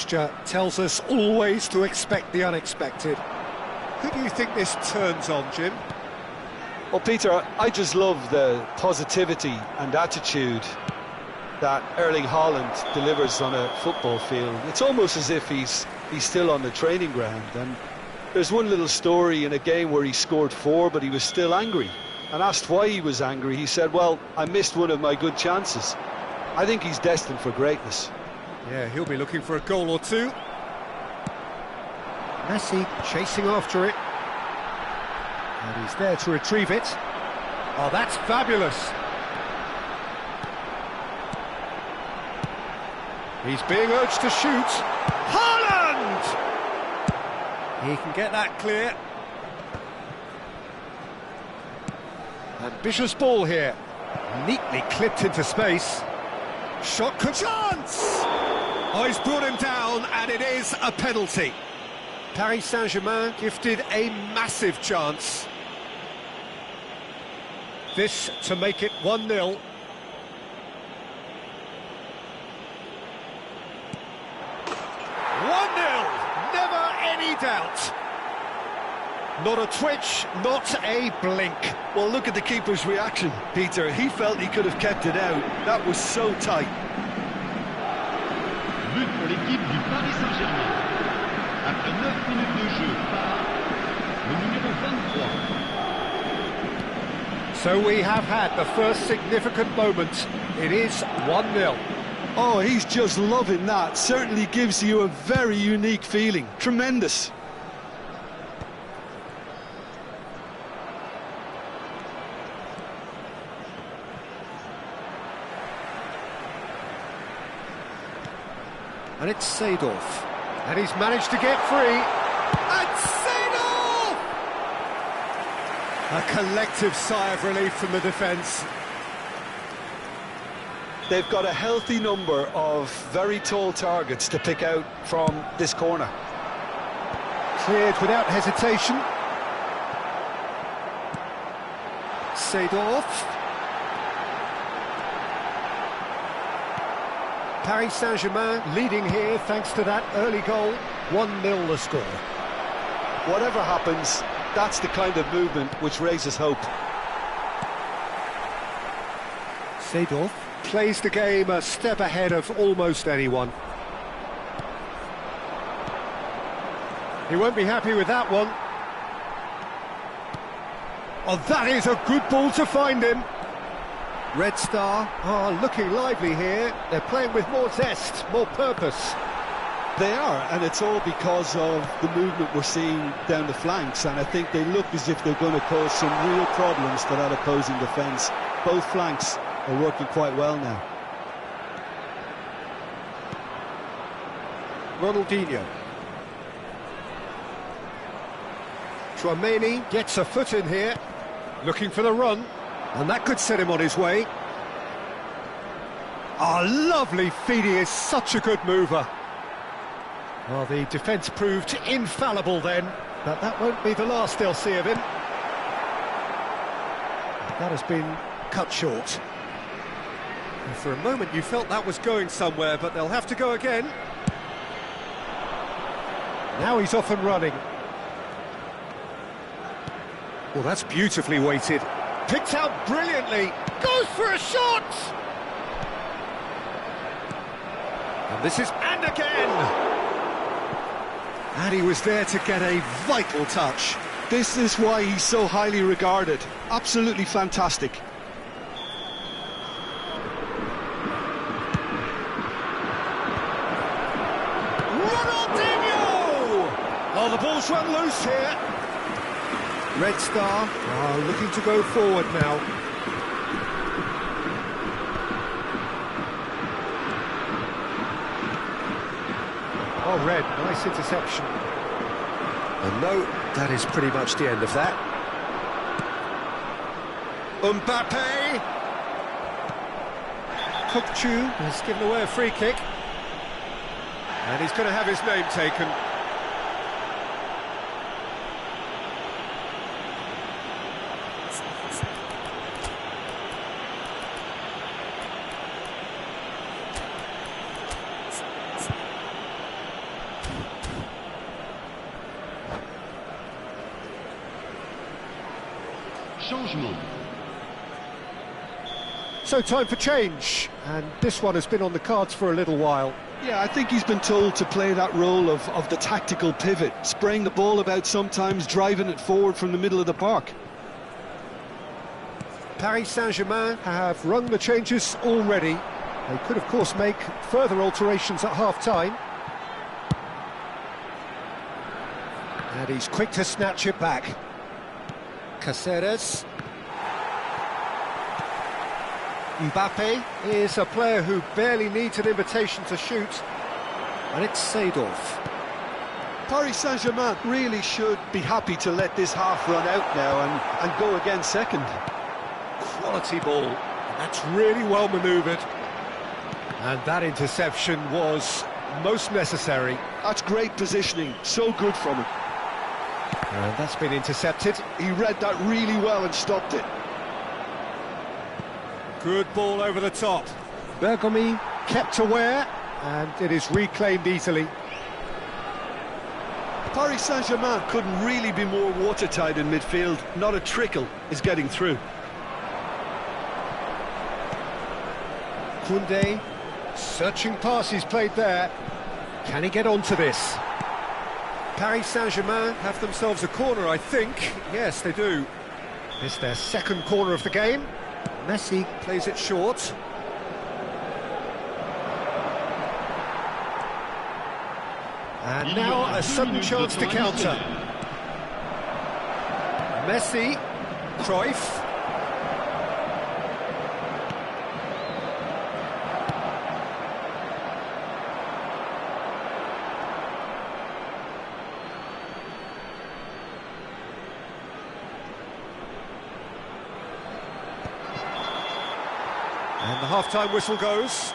fixture tells us always to expect the unexpected. Who do you think this turns on, Jim? Well, Peter, I just love the positivity and attitude that Erling Haaland delivers on a football field. It's almost as if he's still on the training ground. And there's one little story in a game where he scored 4, but he was still angry. And asked why he was angry, he said, well, I missed one of my good chances. I think he's destined for greatness. Yeah, he'll be looking for a goal or two. Messi chasing after it. And he's there to retrieve it. Oh, that's fabulous. He's being urged to shoot. Haaland! He can get that clear. Ambitious ball here. Neatly clipped into space. Shot could chance! Oh, he's brought him down, and it is a penalty. Paris Saint-Germain gifted a massive chance. This to make it 1-0. 1-0, never any doubt. Not a twitch, not a blink. Well, look at the keeper's reaction, Peter. He felt he could have kept it out. That was so tight. But pour l'équipe du Paris Saint-Germain. Après 9 minutes de jeu par le numéro 23. So we have had the first significant moment. It is 1-0. Oh, he's just loving that. Certainly gives you a very unique feeling. Tremendous. And it's Seedorf. And he's managed to get free. And Seedorf! A collective sigh of relief from the defence. They've got a healthy number of very tall targets to pick out from this corner. Cleared without hesitation. Seedorf. Paris Saint-Germain leading here thanks to that early goal. 1-0 the score. Whatever happens, that's the kind of movement which raises hope. Seedorf plays the game a step ahead of almost anyone. He won't be happy with that one. Oh, that is a good ball to find him. Red Star are looking lively here. They're playing with more zest, more purpose. They are, and it's all because of the movement we're seeing down the flanks, and I think they look as if they're going to cause some real problems for that opposing defence. Both flanks are working quite well now. Ronaldinho. Tchouameni gets a foot in here, looking for the run. And that could set him on his way. Oh, lovely feed. He is such a good mover. Well, the defence proved infallible then, but that won't be the last they'll see of him. That has been cut short. And for a moment you felt that was going somewhere, but they'll have to go again. Now he's off and running. Well, that's beautifully weighted. Picked out brilliantly, goes for a shot! And this is, and again! And he was there to get a vital touch. This is why he's so highly regarded. Absolutely fantastic. Ronaldinho! Oh, the ball's run loose here. Red Star are looking to go forward now. Oh, Red, nice interception. And no, that is pretty much the end of that. Mbappe! Kokchu has given away a free kick. And he's going to have his name taken. Changement. So time for change, and this one has been on the cards for a little while. Yeah, I think he's been told to play that role of the tactical pivot, spraying the ball about sometimes, driving it forward from the middle of the park. Paris Saint-Germain have rung the changes already. They could, of course, make further alterations at half-time. And he's quick to snatch it back. Caceres. Mbappe is a player who barely needs an invitation to shoot. And it's Seedorf. Paris Saint-Germain really should be happy to let this half run out now and go again second. Quality ball. That's really well manoeuvred. And that interception was most necessary. That's great positioning, so good from him. And that's been intercepted. He read that really well and stopped it. Good ball over the top. Bergomi kept aware, and it is reclaimed easily. Paris Saint-Germain couldn't really be more watertight in midfield. Not a trickle is getting through. Koundé, searching passes played there. Can he get onto this? Paris Saint-Germain have themselves a corner, I think. Yes, they do. It's their second corner of the game. Messi plays it short. And now a sudden chance to counter. Messi, Cruyff. And the half-time whistle goes.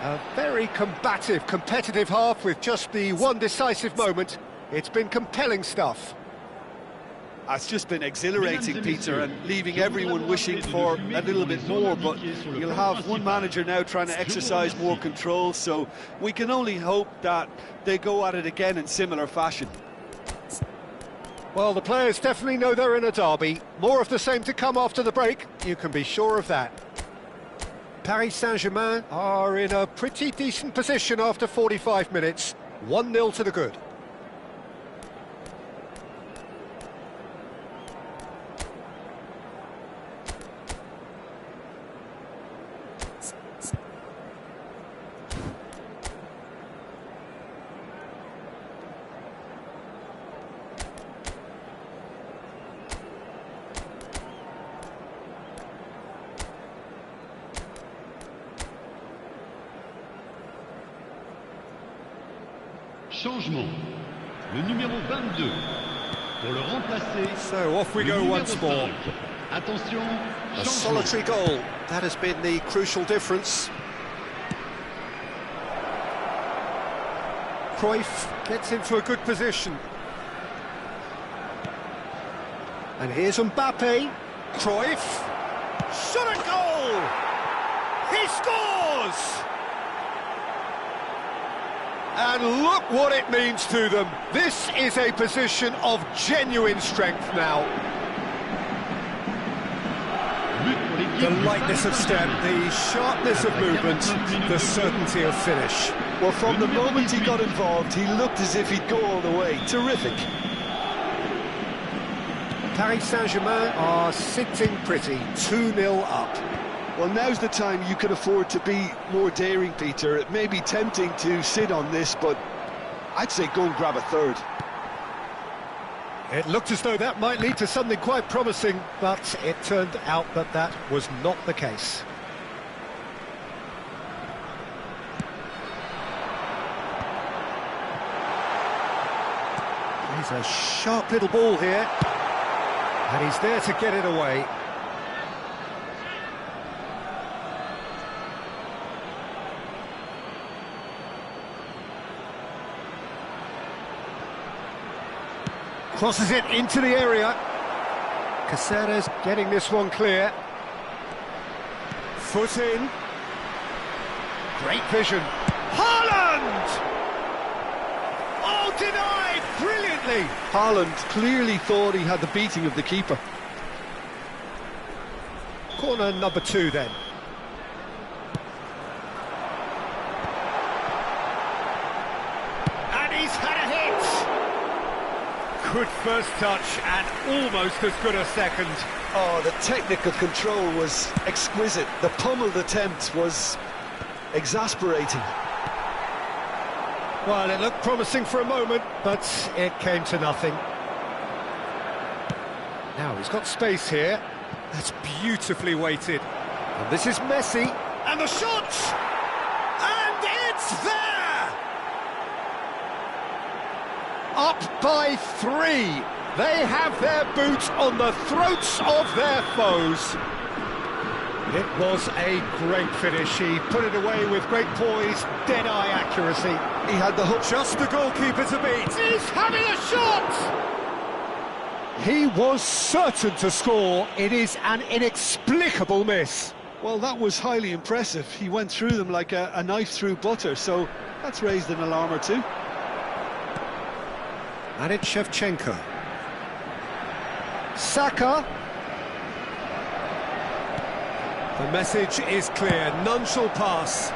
A very combative, competitive half with just the one decisive moment. It's been compelling stuff. It's just been exhilarating, Peter, and leaving everyone wishing for a little bit more, but you'll have one manager now trying to exercise more control, so we can only hope that they go at it again in similar fashion. Well, the players definitely know they're in a derby. More of the same to come after the break, you can be sure of that. Paris Saint-Germain are in a pretty decent position after 45 minutes. 1-0 to the good. Changement. Le numéro 22. Pour le remplacer. So off we go once more. Attention. A solitary goal. That has been the crucial difference. Cruyff gets into a good position. And here's Mbappe. Cruyff. Shot a goal! He scores! And look what it means to them. This is a position of genuine strength now. The lightness of step, the sharpness of movement, the certainty of finish. Well, from the moment he got involved, he looked as if he'd go all the way. Terrific. Paris Saint-Germain are sitting pretty, 2-0 up. Well, now's the time you can afford to be more daring, Peter. It may be tempting to sit on this, but I'd say go and grab a third. It looked as though that might lead to something quite promising, but it turned out that that was not the case. He's a sharp little ball here, and he's there to get it away. Crosses it into the area. Caceres getting this one clear. Foot in. Great vision. Haaland! Oh, denied brilliantly. Haaland clearly thought he had the beating of the keeper. Corner number 2 then. And he's had a hit! Good first touch and almost as good a second. Oh, the technical control was exquisite. The pummeled attempt was exasperating. Well, it looked promising for a moment, but it came to nothing. Now he's got space here. That's beautifully weighted. And this is Messi. And the shot! And it's there! Up by 3. They have their boot on the throats of their foes. It was a great finish. He put it away with great poise, dead-eye accuracy. He had the hook. Just the goalkeeper to beat. He's having a shot! He was certain to score. It is an inexplicable miss. Well, that was highly impressive. He went through them like a knife through butter, so that's raised an alarm or two. And it's Shevchenko. Saka. The message is clear, none shall pass.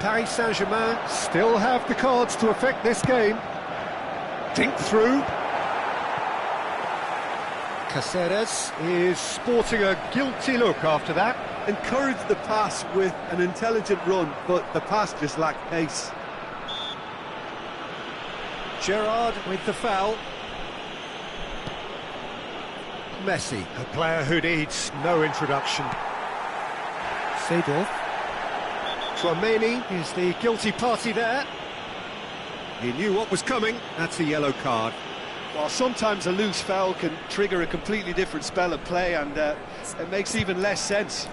Paris Saint-Germain still have the cards to affect this game. Think through. Caceres is sporting a guilty look after that. Encouraged the pass with an intelligent run, but the pass just lacked pace. Gerrard with the foul. Messi, a player who needs no introduction. Seedorf. Tchouameni is the guilty party there. He knew what was coming. That's a yellow card. Well, sometimes a loose foul can trigger a completely different spell of play, and it makes even less sense.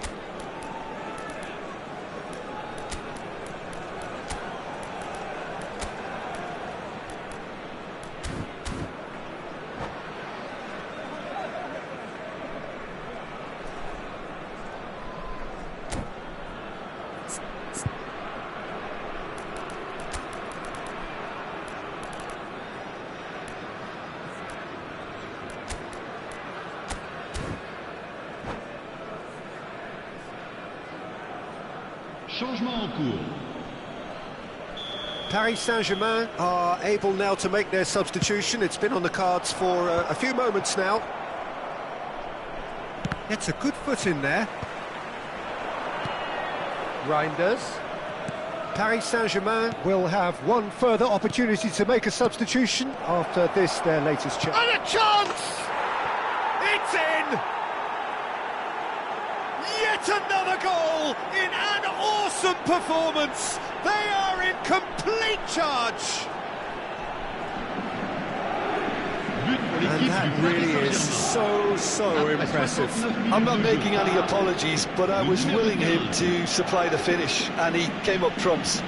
Changement en cours. Paris Saint-Germain are able now to make their substitution. It's been on the cards for a few moments now. Gets a good foot in there. Reinders. Paris Saint-Germain will have one further opportunity to make a substitution after this, their latest chance. And a chance! It's in! Yet another goal in an awesome performance. They are in complete charge. And that really is so impressive. I'm not making any apologies, but I was willing him to supply the finish, and he came up trumps.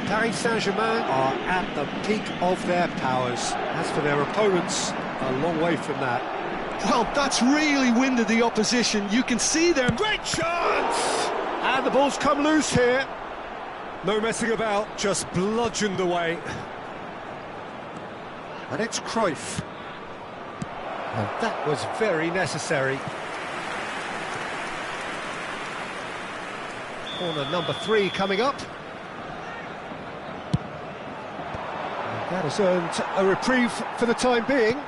Paris Saint-Germain are at the peak of their powers. As for their opponents, a long way from that. Well, that's really winded the opposition. You can see them. Great chance! And the ball's come loose here. No messing about, just bludgeoned away. And it's Cruyff. And that was very necessary. Corner number 3 coming up. And that has earned a reprieve for the time being.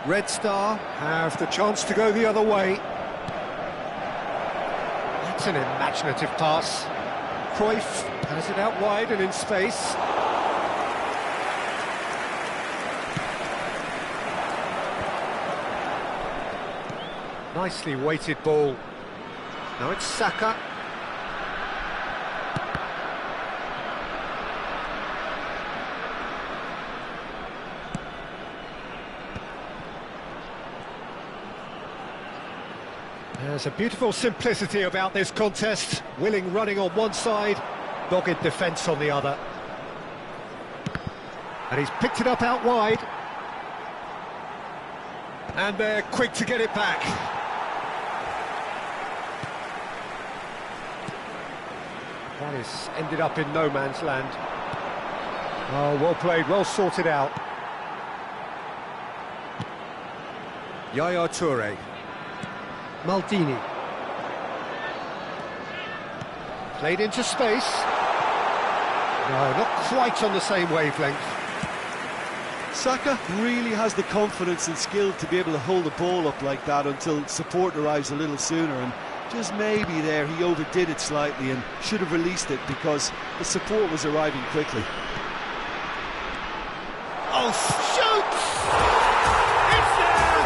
Red Star have the chance to go the other way. That's an imaginative pass. Cruyff has it out wide and in space. Nicely weighted ball. Now it's Saka. There's a beautiful simplicity about this contest. Willing running on one side, dogged defence on the other. And he's picked it up out wide. And they're quick to get it back. That is ended up in no man's land. Oh, well played, well sorted out. Yaya Toure. Maldini. Played into space. No, not quite on the same wavelength. Saka really has the confidence and skill to be able to hold the ball up like that until support arrives a little sooner, and just maybe there he overdid it slightly and should have released it because the support was arriving quickly. Oh, shoots! It's there!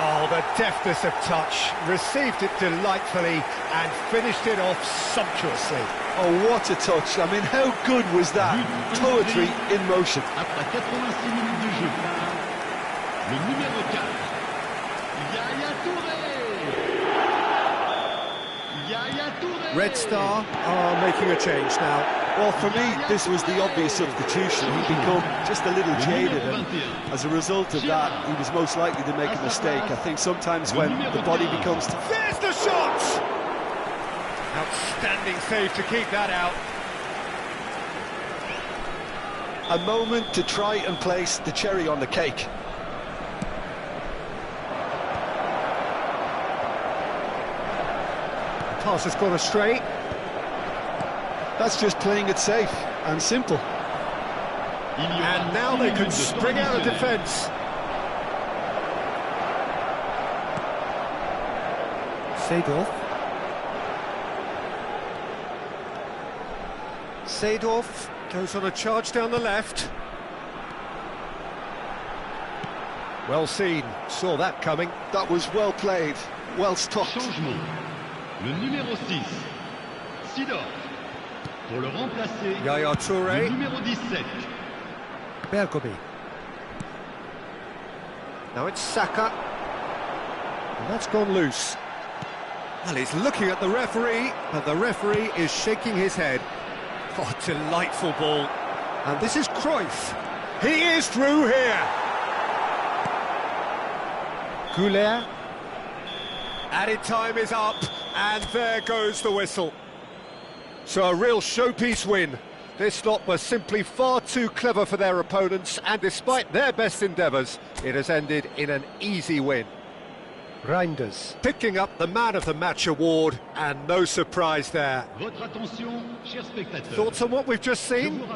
Oh, the deftness of touch, received it delightfully and finished it off sumptuously. Oh, what a touch. I mean, how good was that? Poetry in motion. Après 86 minutes de jeu par le numéro 4, Yaya Touré. Yaya Touré. Red Star are making a change now. Well, for me, this was the obvious substitution. He'd become just a little jaded, and as a result of that, he was most likely to make a mistake. I think sometimes when the body becomes... There's the shot! Outstanding save to keep that out. A moment to try and place the cherry on the cake. The pass has gone astray. That's just playing it safe and simple. And now they can spring out of defence. Seedorf goes on a charge down the left. Well seen, saw that coming. That was well played, well stopped. Changement. Le numéro 6, Seedorf. Pour le remplacer, Yaya Touré. le numéro 17. Bergomi. Now it's Saka. And that's gone loose. Well, he's looking at the referee, but the referee is shaking his head. Oh, delightful ball. And this is Cruyff. He is through here. Goulet. Added time is up, and there goes the whistle. So a real showpiece win. This lot was simply far too clever for their opponents, and despite their best endeavours, it has ended in an easy win. Reinders picking up the Man of the Match award, and no surprise there. Votre attention, chers spectateurs. Thoughts on what we've just seen?